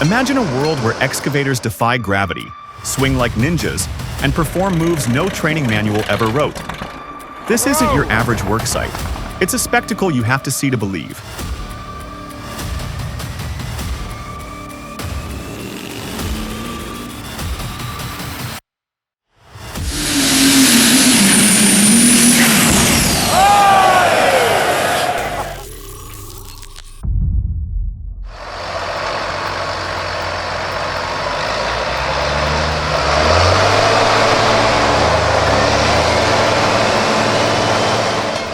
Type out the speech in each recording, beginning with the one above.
Imagine a world where excavators defy gravity, swing like ninjas, and perform moves no training manual ever wrote. This isn't your average work site. It's a spectacle you have to see to believe.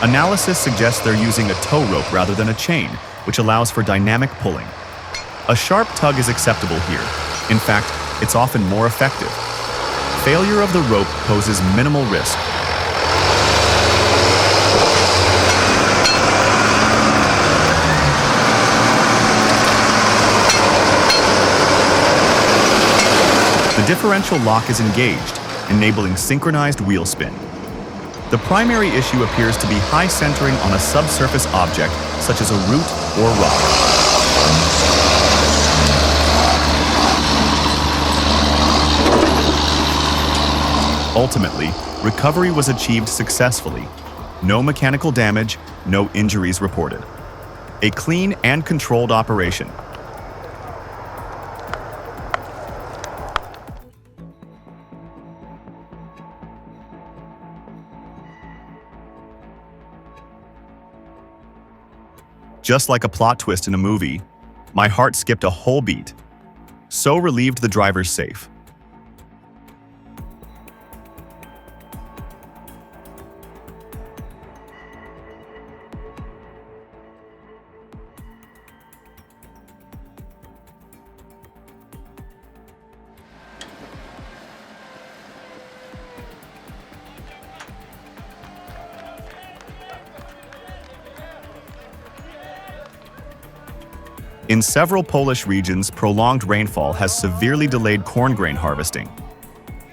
Analysis suggests they're using a tow rope rather than a chain, which allows for dynamic pulling. A sharp tug is acceptable here. In fact, it's often more effective. Failure of the rope poses minimal risk. The differential lock is engaged, enabling synchronized wheel spin. The primary issue appears to be high centering on a subsurface object, such as a root or rock. Ultimately, recovery was achieved successfully. No mechanical damage, no injuries reported. A clean and controlled operation. Just like a plot twist in a movie, my heart skipped a whole beat. So relieved the driver's safe. In several Polish regions, prolonged rainfall has severely delayed corn grain harvesting.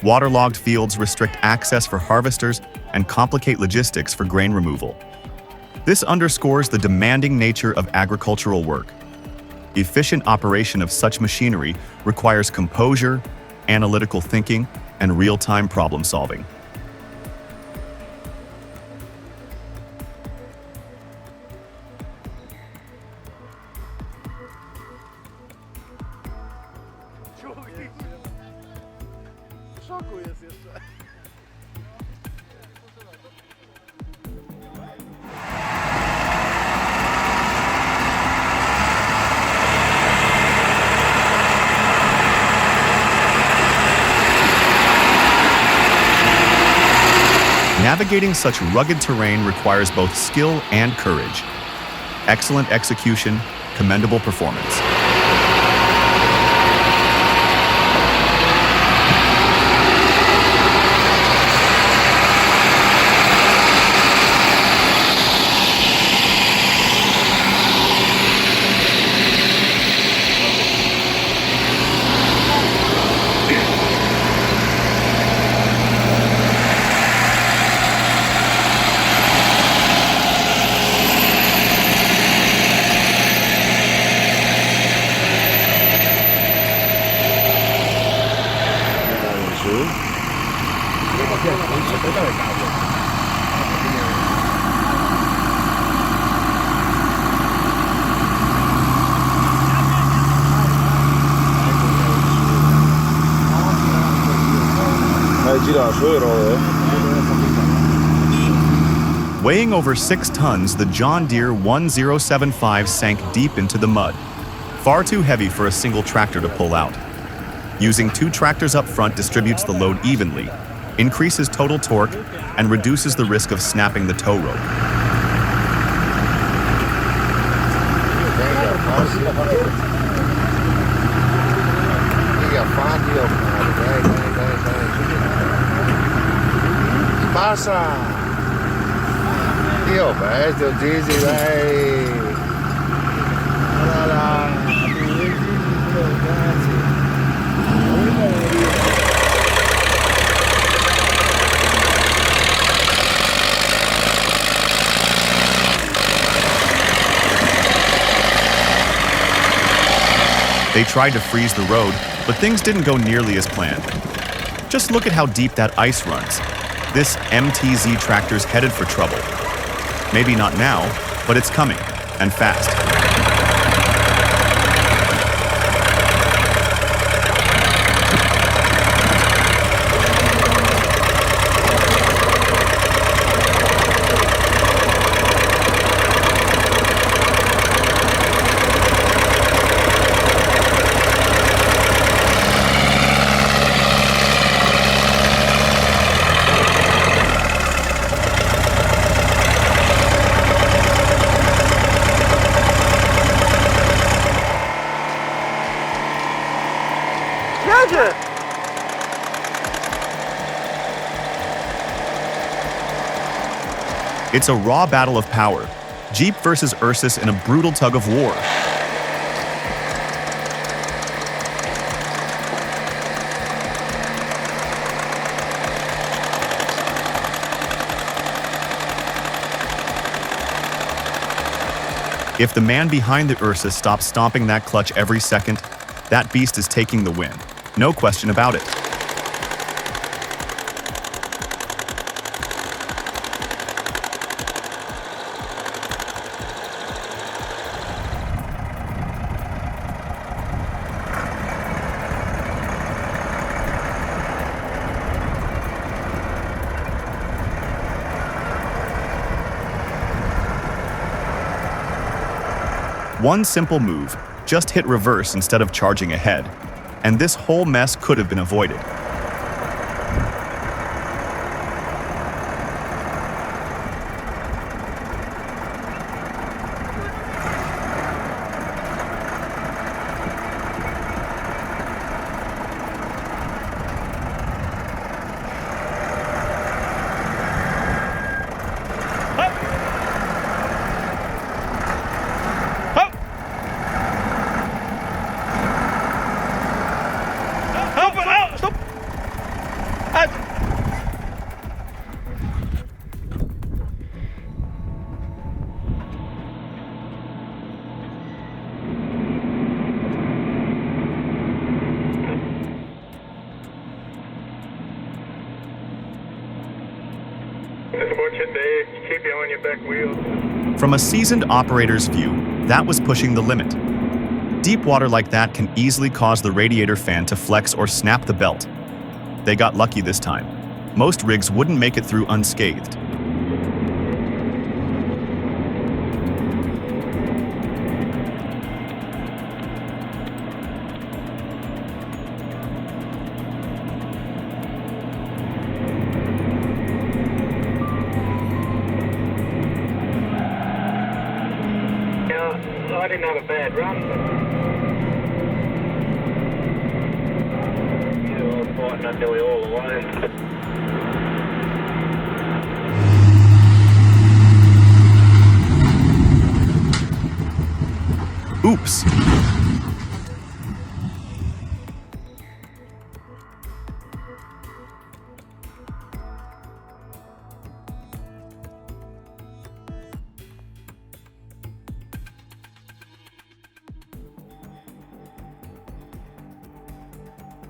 Waterlogged fields restrict access for harvesters and complicate logistics for grain removal. This underscores the demanding nature of agricultural work. Efficient operation of such machinery requires composure, analytical thinking, and real-time problem solving. Navigating such rugged terrain requires both skill and courage. Excellent execution, commendable performance. Weighing over 6 tons, the John Deere 1075 sank deep into the mud, far too heavy for a single tractor to pull out. Using 2 tractors up front distributes the load evenly, increases total torque, and reduces the risk of snapping the tow rope. Passa! Io vedo diesel, They tried to freeze the road, but things didn't go nearly as planned. Just look at how deep that ice runs. This MTZ tractor's headed for trouble. Maybe not now, but it's coming, and fast. It's a raw battle of power. Jeep versus Ursus in a brutal tug of war. If the man behind the Ursus stops stomping that clutch every second, that beast is taking the win. No question about it. One simple move, just hit reverse instead of charging ahead, and this whole mess could have been avoided. From a seasoned operator's view, that was pushing the limit. Deep water like that can easily cause the radiator fan to flex or snap the belt. They got lucky this time. Most rigs wouldn't make it through unscathed. I didn't have a bad run, but I was fighting that nearly all the way. Oops.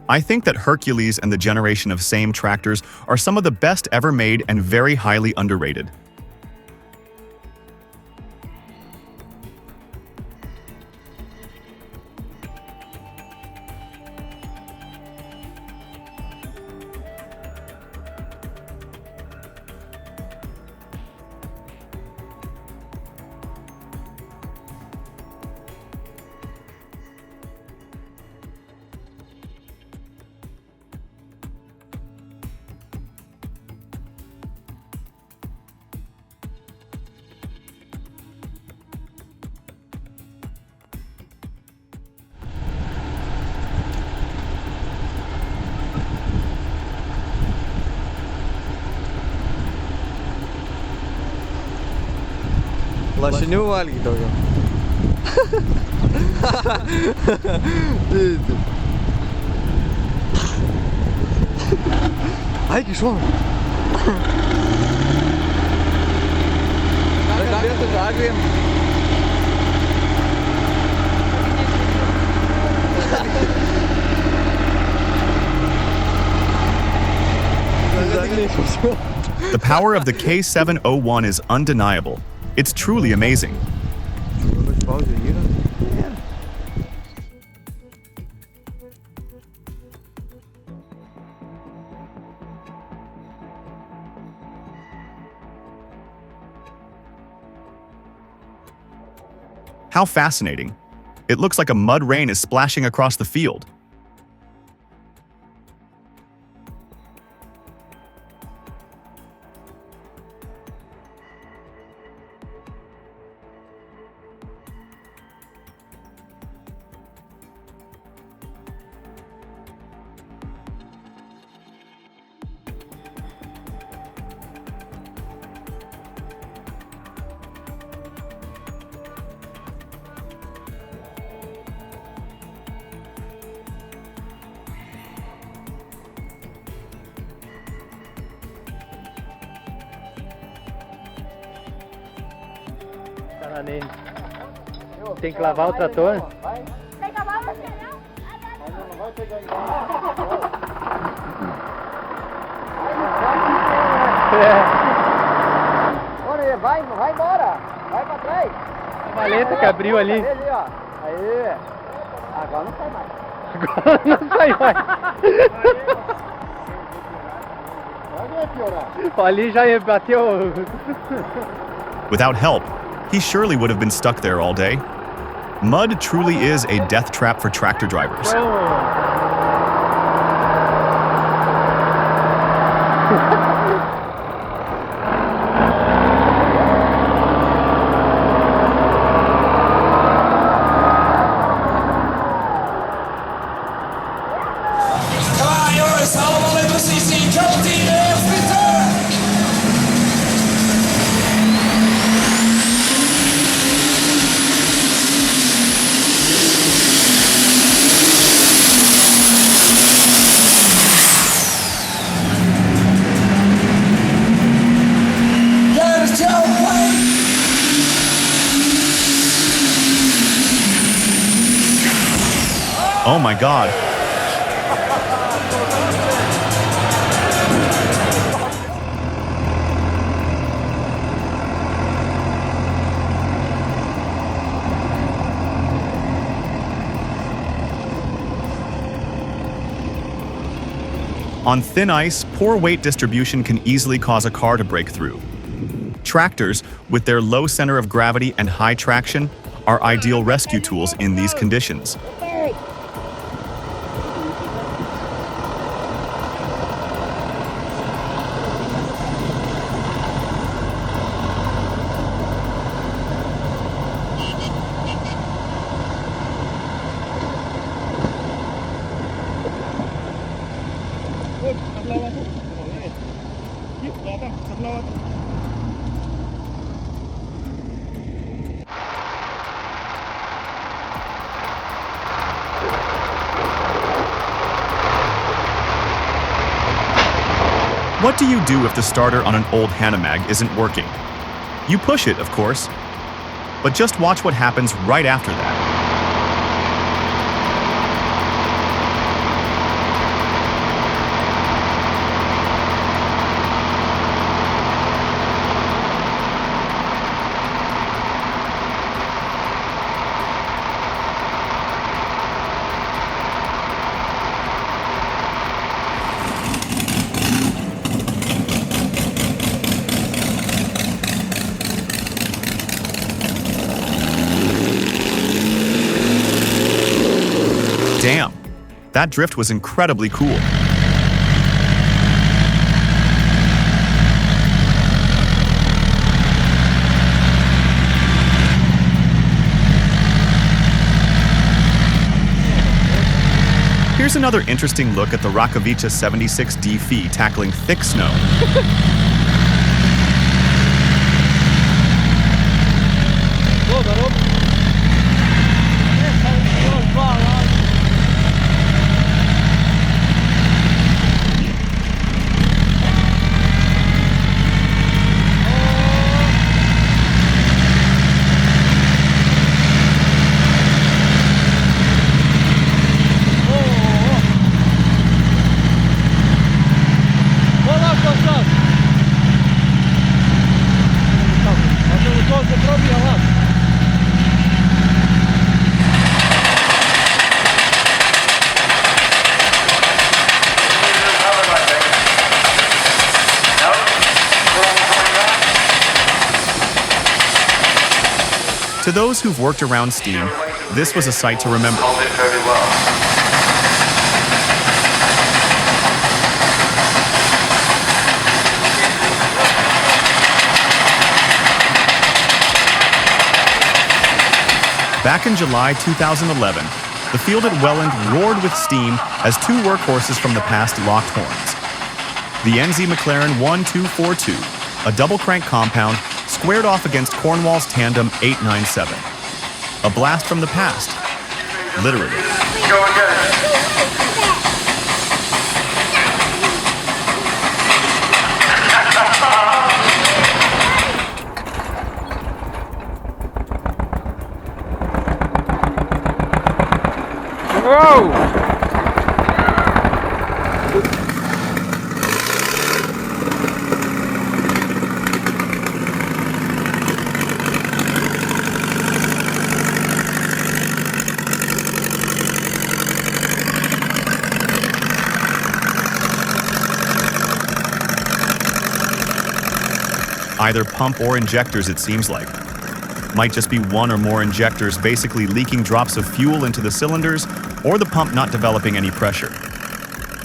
I think that Hercules and the generation of same tractors are some of the best ever made and very highly underrated. Lascia не вали тогда. Ay, que schon. The power of the K701 is undeniable. It's truly amazing. How fascinating. It looks like a mud rain is splashing across the field. Tem que lavar o trator. Tem que lavar você, não? Não vai pegar Olha, vai embora. Vai pra trás. A valeta que abriu ali. Ali, ó. Aí. Agora não sai mais. Agora não sai mais. Vai piorar. Ali já bateu. Without help, he surely would have been stuck there all day. Mud truly is a death trap for tractor drivers. Oh my God. On thin ice, poor weight distribution can easily cause a car to break through. Tractors, with their low center of gravity and high traction, are ideal rescue tools in these conditions. What do you do if the starter on an old Hanomag isn't working? You push it, of course, but just watch what happens right after that. Damn, that drift was incredibly cool. Here's another interesting look at the Rakavica 76D Phi tackling thick snow. Olha lá, pessoal. To those who've worked around steam, this was a sight to remember. Hold it very well. Back in July 2011, the field at Welland roared with steam as two workhorses from the past locked horns. The NZ McLaren 1242, a double-crank compound, squared off against Cornwall's tandem 897. A blast from the past, literally. Go again. Whoa! Either pump or injectors, it seems like. Might just be one or more injectors basically leaking drops of fuel into the cylinders, or the pump not developing any pressure.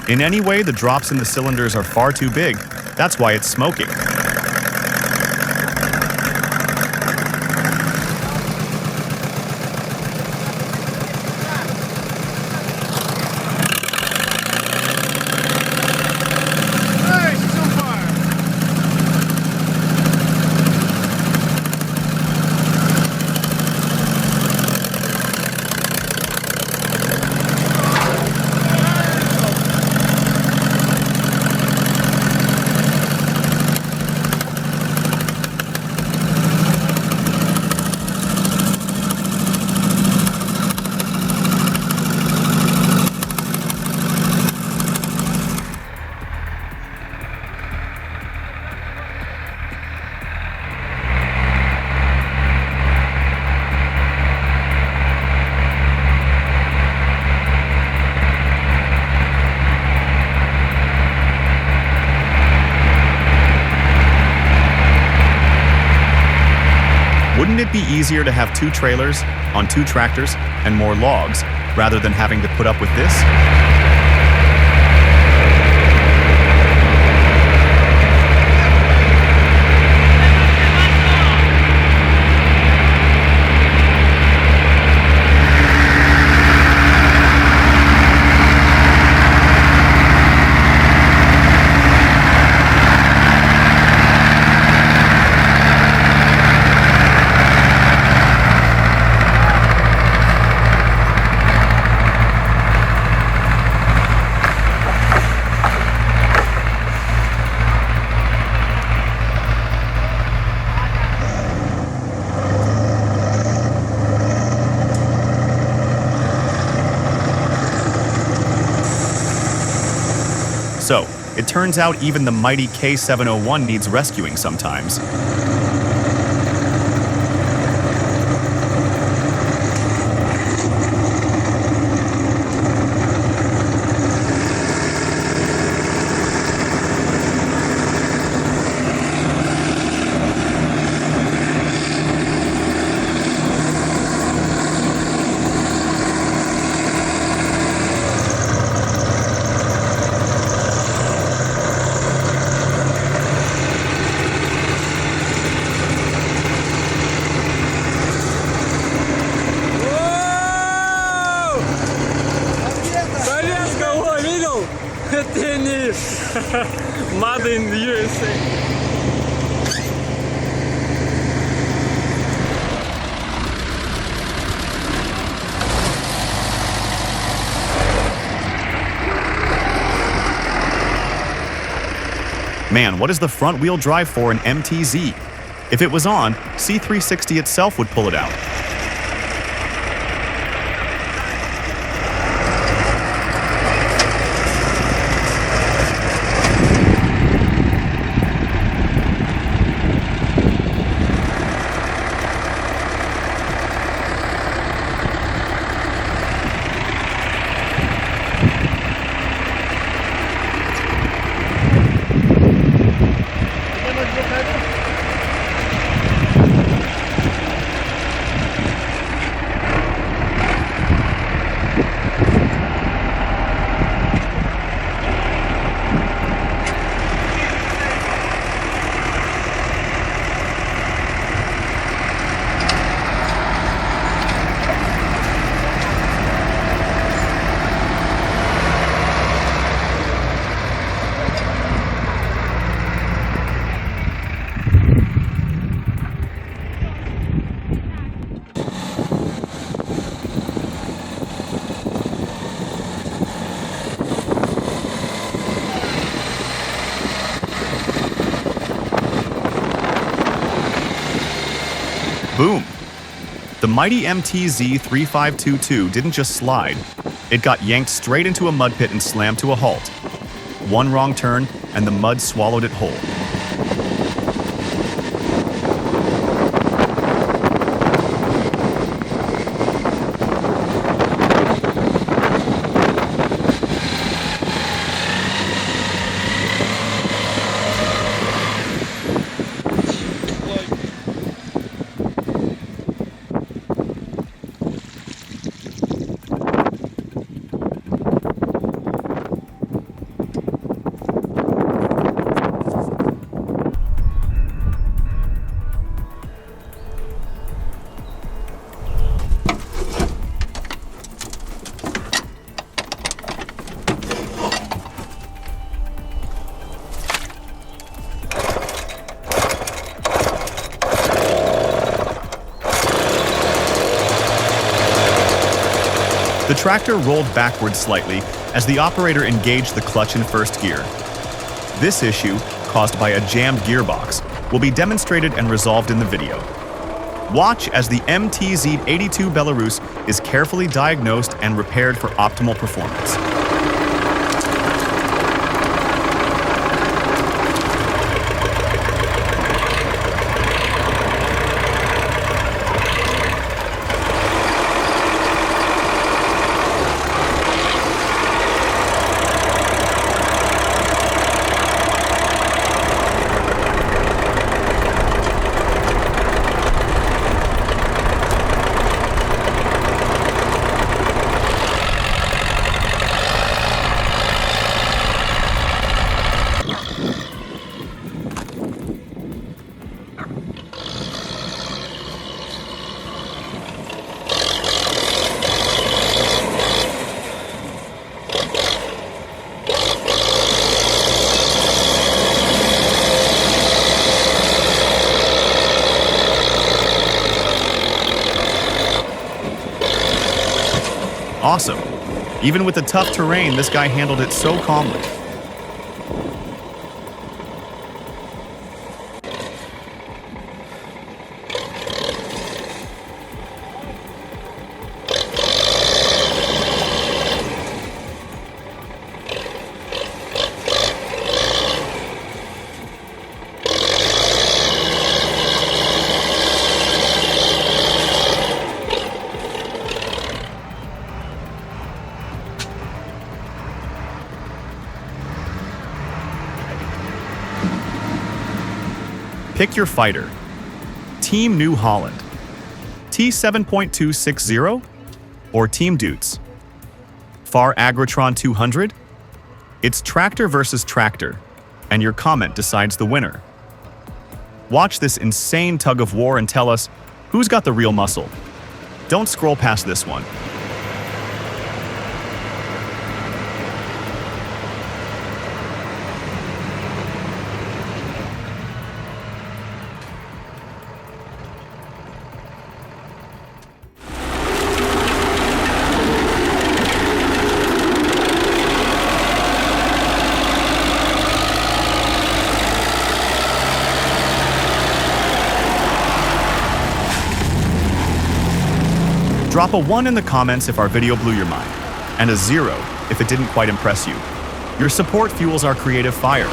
In any way, the drops in the cylinders are far too big. That's why it's smoking. Wouldn't it be easier to have two trailers on two tractors and more logs rather than having to put up with this? So, it turns out even the mighty K701 needs rescuing sometimes. Made in the USA. Man, what is the front-wheel drive for an MTZ? If it was on, C360 itself would pull it out. Boom! The mighty MTZ-3522 didn't just slide, it got yanked straight into a mud pit and slammed to a halt. One wrong turn, and the mud swallowed it whole. The tractor rolled backward slightly as the operator engaged the clutch in first gear. This issue, caused by a jammed gearbox, will be demonstrated and resolved in the video. Watch as the MTZ-82 Belarus is carefully diagnosed and repaired for optimal performance. Awesome. Even with the tough terrain, this guy handled it so calmly. Pick your fighter. Team New Holland, T7.260, or Team Dutes. Far Agritron 200? It's tractor versus tractor, and your comment decides the winner. Watch this insane tug of war and tell us who's got the real muscle. Don't scroll past this one. Drop a 1 in the comments if our video blew your mind, and a 0 if it didn't quite impress you. Your support fuels our creative fire.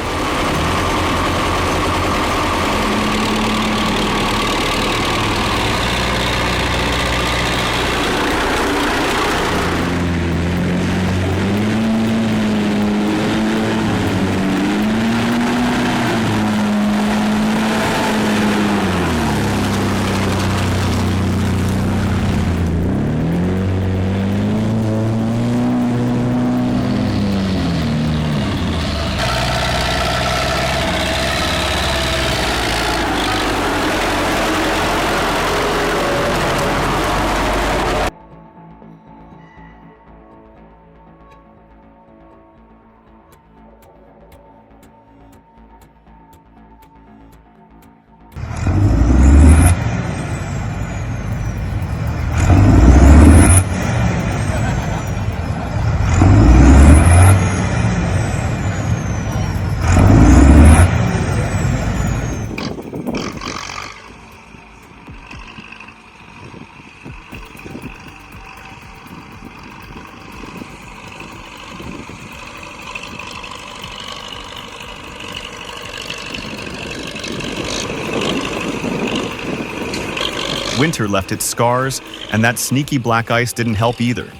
Winter left its scars, and that sneaky black ice didn't help either.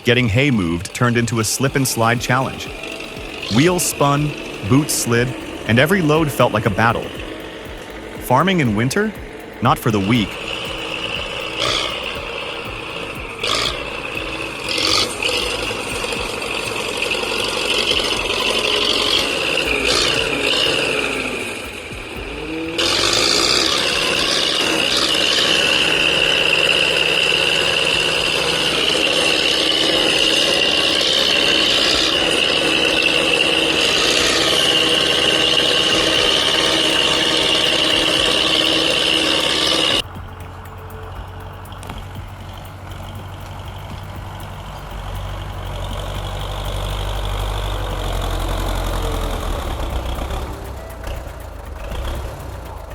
Getting hay moved turned into a slip-and-slide challenge. Wheels spun, boots slid, and every load felt like a battle. Farming in winter? Not for the weak.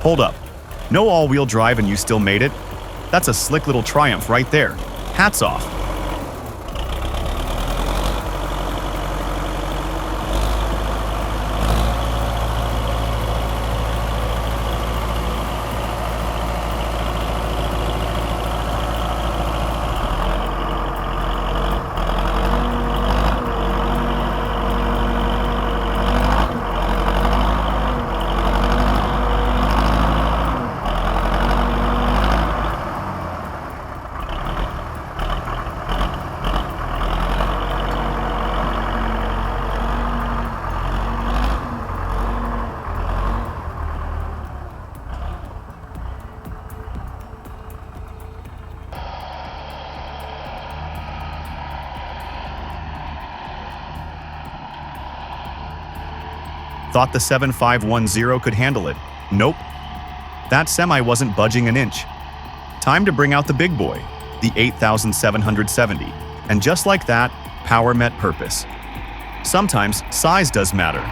Hold up. No all-wheel drive and you still made it? That's a slick little triumph right there. Hats off. Thought the 7510 could handle it. Nope. That semi wasn't budging an inch. Time to bring out the big boy, the 8770. And just like that, power met purpose. Sometimes size does matter.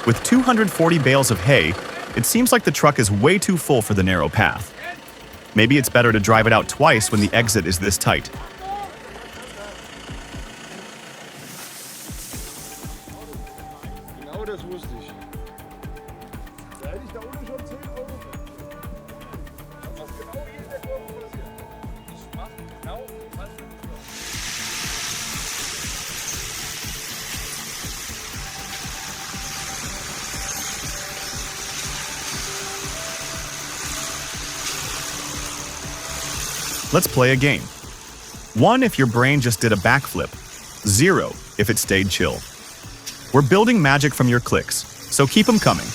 With 240 bales of hay, it seems like the truck is way too full for the narrow path. Maybe it's better to drive it out twice when the exit is this tight. Genau das wusste ich. Da hätte ich da unten schon 10 Euro. Was genau hier in der Kurve passiert? Ich mache genau was. Let's play a game. 1 if your brain just did a backflip. 0 if it stayed chill. We're building magic from your clicks, so keep them coming.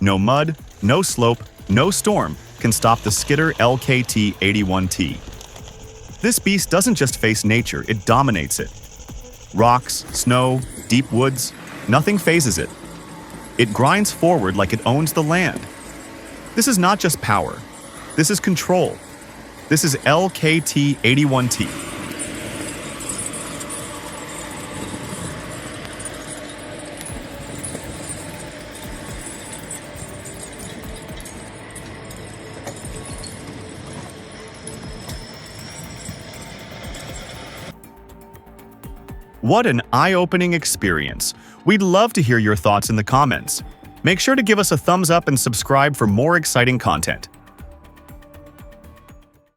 No mud, no slope, no storm can stop the Skitter LKT81T. This beast doesn't just face nature, it dominates it. Rocks, snow, deep woods, nothing phases it. It grinds forward like it owns the land. This is not just power. This is control. This is LKT81T. What an eye-opening experience. We'd love to hear your thoughts in the comments. Make sure to give us a thumbs up and subscribe for more exciting content.